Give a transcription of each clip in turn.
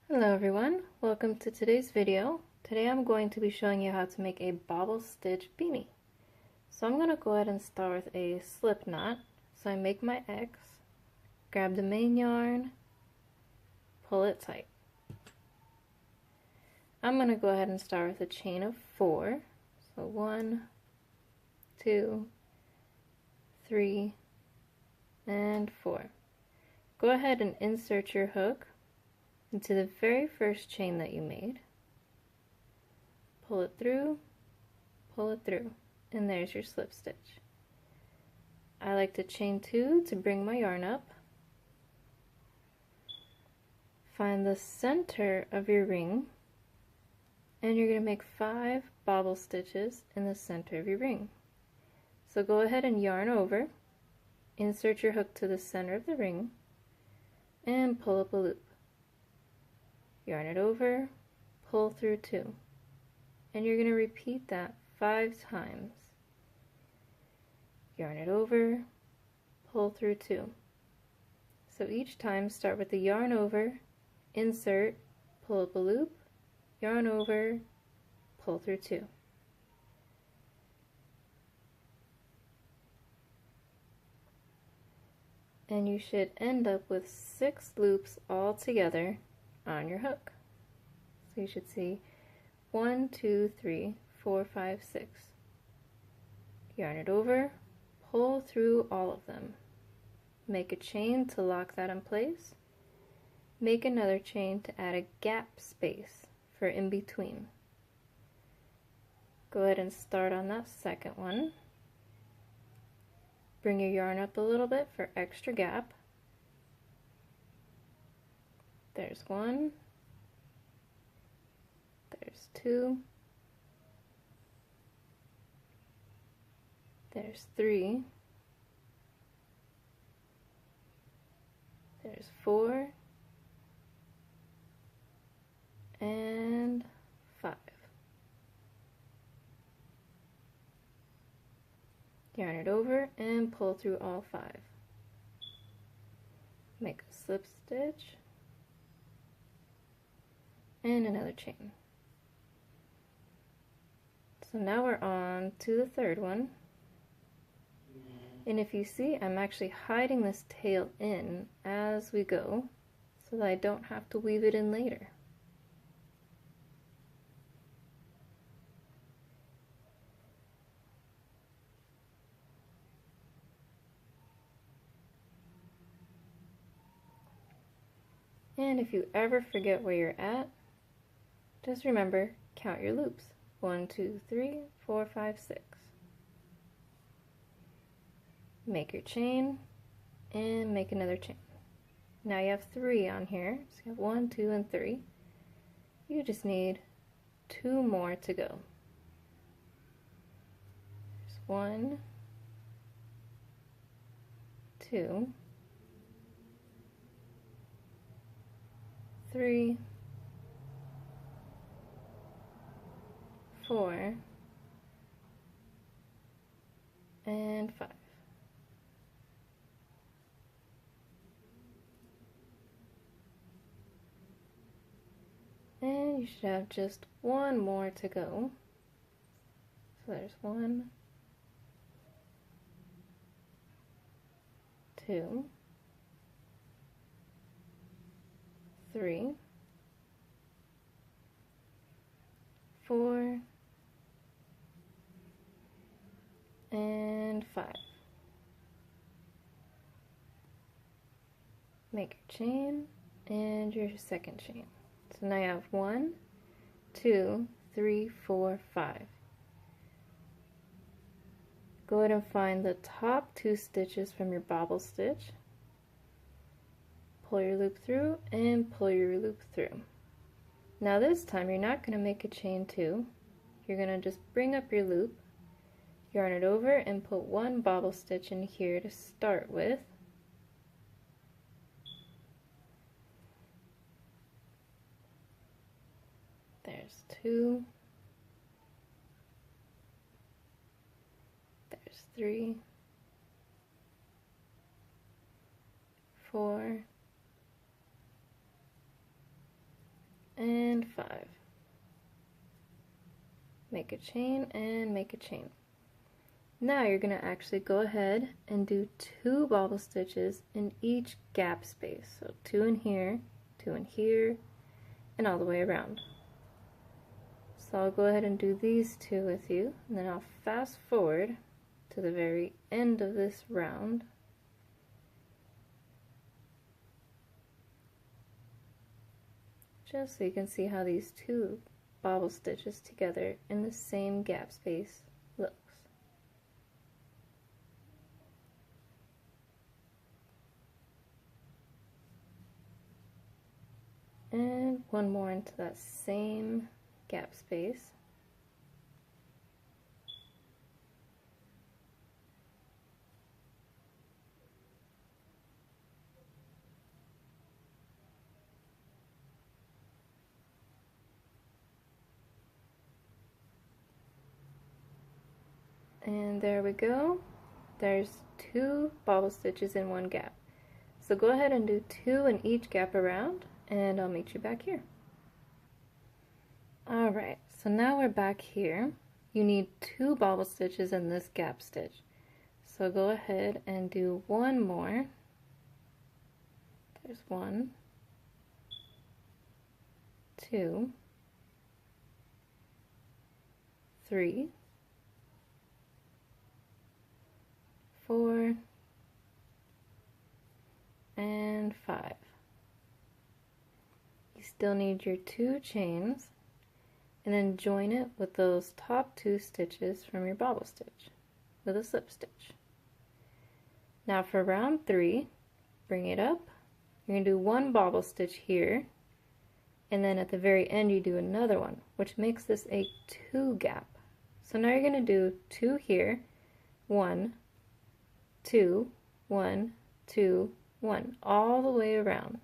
Hello everyone, welcome to today's video. Today I'm going to be showing you how to make a bobble stitch beanie. So I'm going to go ahead and start with a slip knot. So I make my X, grab the main yarn, pull it tight. I'm going to go ahead and start with a chain of 4. So 1, 2, 3, and 4. Go ahead and insert your hook into the very first chain that you made. Pull it through, and there's your slip stitch. I like to chain 2 to bring my yarn up. Find the center of your ring, and you're going to make 5 bobble stitches in the center of your ring. So go ahead and yarn over, insert your hook to the center of the ring, and pull up a loop. Yarn it over, pull through 2, and you're going to repeat that 5 times. Yarn it over, pull through 2. So each time start with the yarn over, insert, pull up a loop, yarn over, pull through 2. And you should end up with 6 loops all together on your hook. So you should see 1, 2, 3, 4, 5, 6. Yarn it over, pull through all of them. Make a chain to lock that in place. Make another chain to add a gap space for in between. Go ahead and start on that second one. Bring your yarn up a little bit for extra gap. There's 1, there's 2, there's 3, there's 4, and 5. Yarn it over and pull through all 5. Make a slip stitch and another chain. So now we're on to the third one. And if you see, I'm actually hiding this tail in as we go so that I don't have to weave it in later. And if you ever forget where you're at, just remember, count your loops. 1, 2, 3, 4, 5, 6. Make your chain and make another chain. Now you have 3 on here. So you have 1, 2, and 3. You just need 2 more to go. There's 1, 2, 3, 4, and 5. And you should have just 1 more to go. So there's 1, 2, 3, 4, and 5. Make your chain and your second chain. So now you have 1, 2, 3, 4, 5. Go ahead and find the top 2 stitches from your bobble stitch. Pull your loop through and pull your loop through. Now this time you're not going to make a chain 2. You're going to just bring up your loop, yarn it over, and put 1 bobble stitch in here to start with. There's 2, there's 3, 4, and 5. Make a chain and make a chain. Now you're going to actually go ahead and do 2 bobble stitches in each gap space. So 2 in here, 2 in here, and all the way around. So I'll go ahead and do these 2 with you, and then I'll fast forward to the very end of this round. Just so you can see how these 2 bobble stitches together in the same gap space looks. And one more into that same gap space. And there we go. There's 2 bobble stitches in one gap. So go ahead and do 2 in each gap around, and I'll meet you back here. Alright, so now we're back here. You need 2 bobble stitches in this gap stitch. So go ahead and do 1 more. There's 1, 2, 3, 4, and 5. You still need your 2 chains, and then join it with those top 2 stitches from your bobble stitch with a slip stitch. Now for round 3, bring it up. You're going to do 1 bobble stitch here, and then at the very end you do another one, which makes this a 2 gap. So now you're going to do 2 here, 1, 2, 1, 2, 1, all the way around.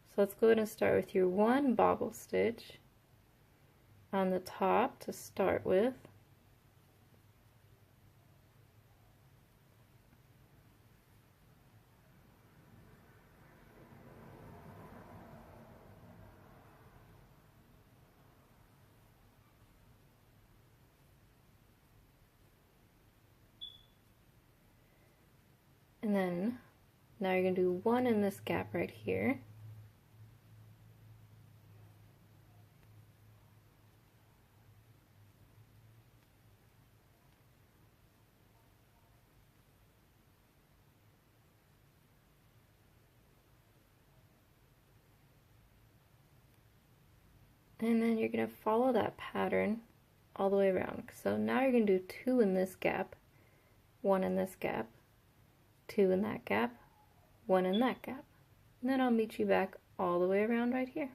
So let's go ahead and start with your 1 bobble stitch on the top to start with. And then now you're going to do 1 in this gap right here. And then you're going to follow that pattern all the way around. So now you're going to do 2 in this gap, 1 in this gap, 2 in that gap, 1 in that gap. And then I'll meet you back all the way around right here.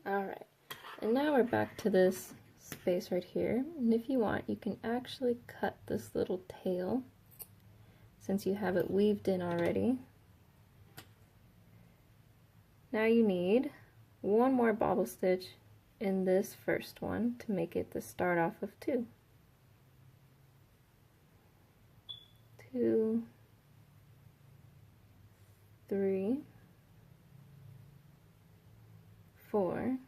Alright, and now we're back to this space right here. And if you want, you can actually cut this little tail since you have it weaved in already. Now you need 1 more bobble stitch in this first one to make it the start off of 2. 2, 3, 4,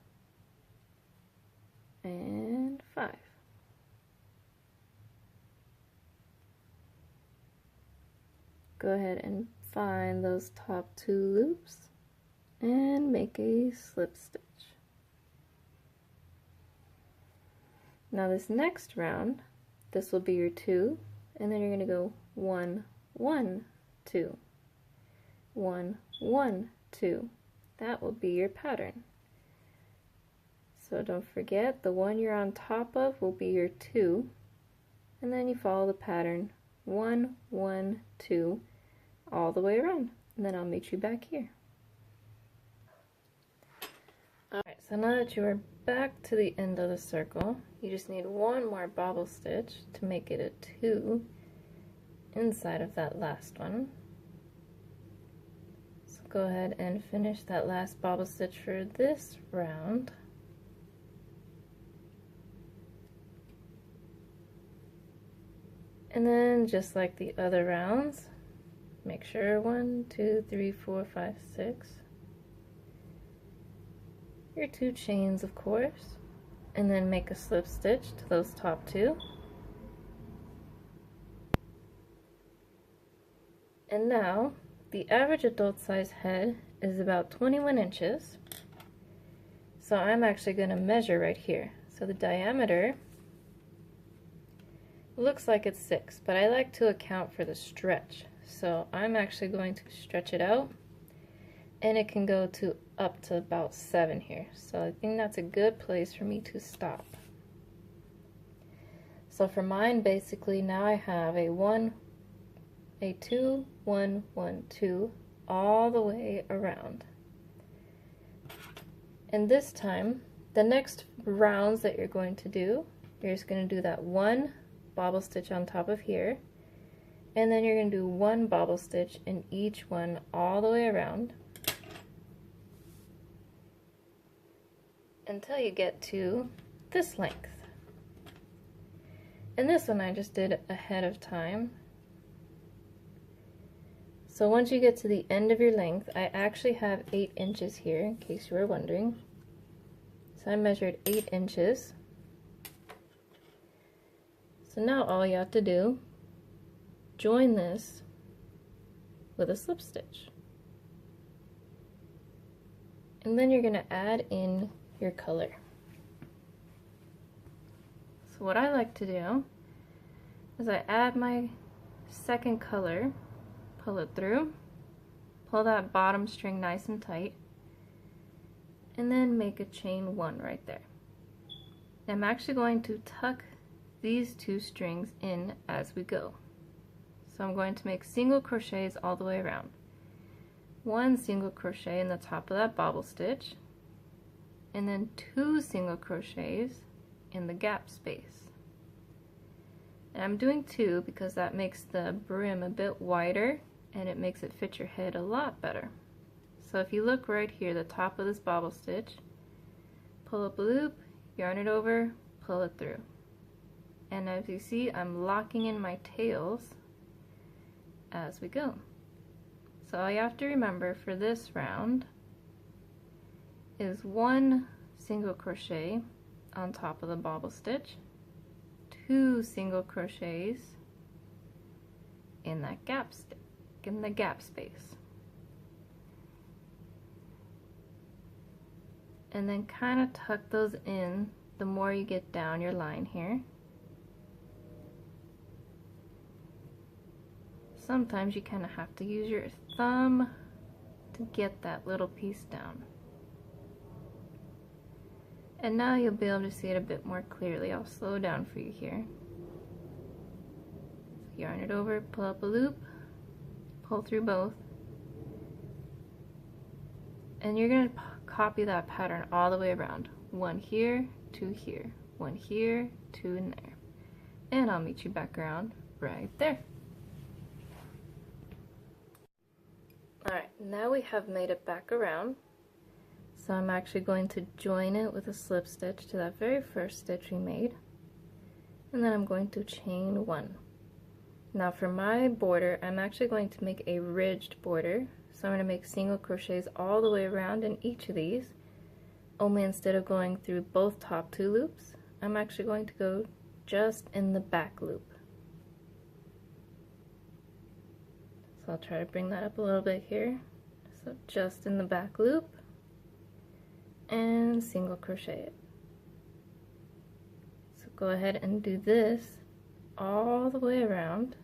and 5. Go ahead and find those top 2 loops and make a slip stitch. Now this next round, this will be your 2, and then you're going to go 1, 1, 2, 1, 1, 2. That will be your pattern. So don't forget, the one you're on top of will be your 2, and then you follow the pattern 1, 1, 2 all the way around, and then I'll meet you back here. Alright, so now that you are back to the end of the circle, you just need 1 more bobble stitch to make it a 2 inside of that last one. So go ahead and finish that last bobble stitch for this round. And then just like the other rounds, make sure 1, 2, 3, 4, 5, 6. your 2 chains, of course, and then make a slip stitch to those top 2. And now, the average adult size head is about 21 inches. So I'm actually going to measure right here. So the diameter looks like it's 6, but I like to account for the stretch. So I'm actually going to stretch it out, and it can go to up to about 7 here. So I think that's a good place for me to stop. So for mine, basically now I have a 2, 1, 1, 2 all the way around. And this time, the next rounds that you're going to do, you're just going to do that 1 bobble stitch on top of here, and then you're going to do 1 bobble stitch in each one all the way around until you get to this length. And this one I just did ahead of time. So once you get to the end of your length, I actually have 8 inches here, in case you were wondering. So I measured 8 inches. So now all you have to do, join this with a slip stitch. And then you're going to add in your color. So what I like to do is I add my second color, pull it through, pull that bottom string nice and tight, and then make a chain 1 right there. I'm actually going to tuck these 2 strings in as we go. So I'm going to make single crochets all the way around. 1 single crochet in the top of that bobble stitch, and then 2 single crochets in the gap space. And I'm doing 2 because that makes the brim a bit wider and it makes it fit your head a lot better. So if you look right here, the top of this bobble stitch, pull up a loop, yarn it over, pull it through. And as you see, I'm locking in my tails as we go. So all you have to remember for this round is 1 single crochet on top of the bobble stitch, 2 single crochets in that gap in the gap space, and then kind of tuck those in the more you get down your line here. Sometimes you kind of have to use your thumb to get that little piece down. And now you'll be able to see it a bit more clearly. I'll slow down for you here. Yarn it over, pull up a loop, pull through both, and you're going to copy that pattern all the way around. 1 here, 2 here, 1 here, 2 in there. And I'll meet you back around right there. Alright, now we have made it back around. So I'm actually going to join it with a slip stitch to that very first stitch we made. And then I'm going to chain 1. Now for my border, I'm actually going to make a ridged border. So I'm going to make single crochets all the way around in each of these. Only instead of going through both top 2 loops, I'm actually going to go just in the back loop. So I'll try to bring that up a little bit here. So just in the back loop, and single crochet it. So go ahead and do this all the way around.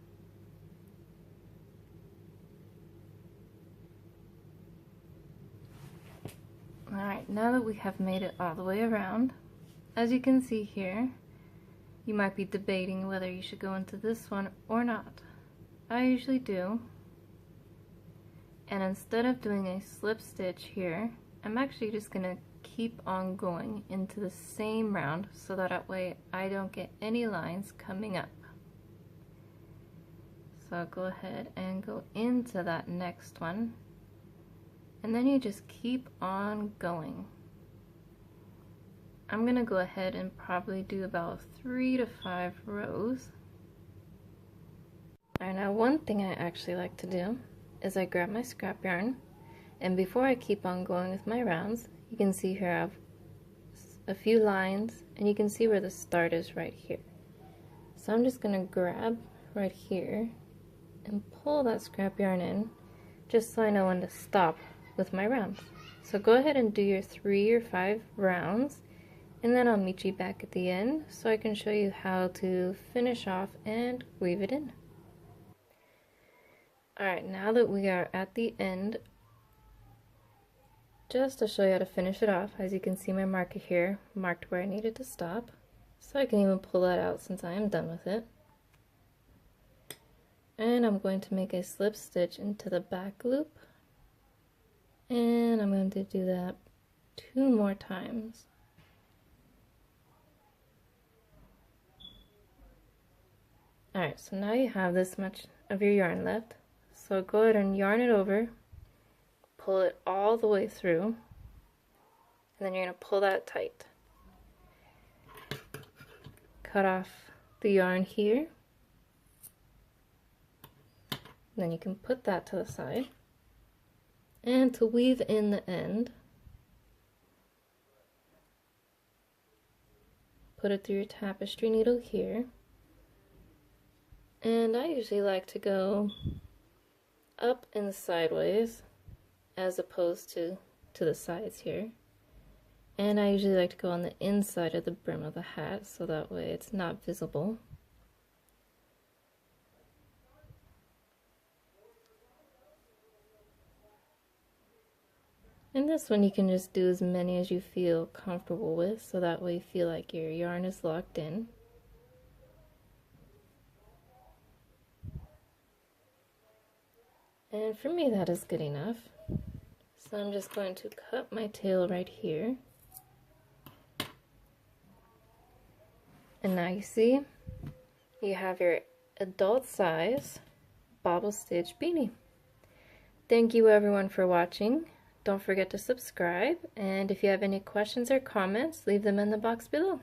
Alright, now that we have made it all the way around, as you can see here, you might be debating whether you should go into this one or not. I usually do. And instead of doing a slip stitch here, I'm actually just going to keep on going into the same round so that way I don't get any lines coming up. So I'll go ahead and go into that next one, and then you just keep on going. I'm going to go ahead and probably do about 3 to 5 rows. Alright, now one thing I actually like to do is I grab my scrap yarn, and before I keep on going with my rounds, you can see here I have a few lines, and you can see where the start is right here. So I'm just going to grab right here and pull that scrap yarn in, just so I know when to stop with my rounds. So go ahead and do your 3 or 5 rounds, and then I'll meet you back at the end so I can show you how to finish off and weave it in. Alright, now that we are at the end, just to show you how to finish it off, as you can see my marker here marked where I needed to stop, so I can even pull that out since I am done with it. And I'm going to make a slip stitch into the back loop, and I'm going to do that 2 more times. Alright, so now you have this much of your yarn left, so go ahead and yarn it over, pull it all the way through, and then you're going to pull that tight. Cut off the yarn here, then you can put that to the side, and to weave in the end, put it through your tapestry needle here, and I usually like to go up and sideways as opposed to the sides here, and I usually like to go on the inside of the brim of the hat so that way it's not visible. And this one you can just do as many as you feel comfortable with, so that way you feel like your yarn is locked in. And for me that is good enough. So I'm just going to cut my tail right here. And now you see, you have your adult size bobble stitch beanie. Thank you everyone for watching. Don't forget to subscribe, and if you have any questions or comments, leave them in the box below.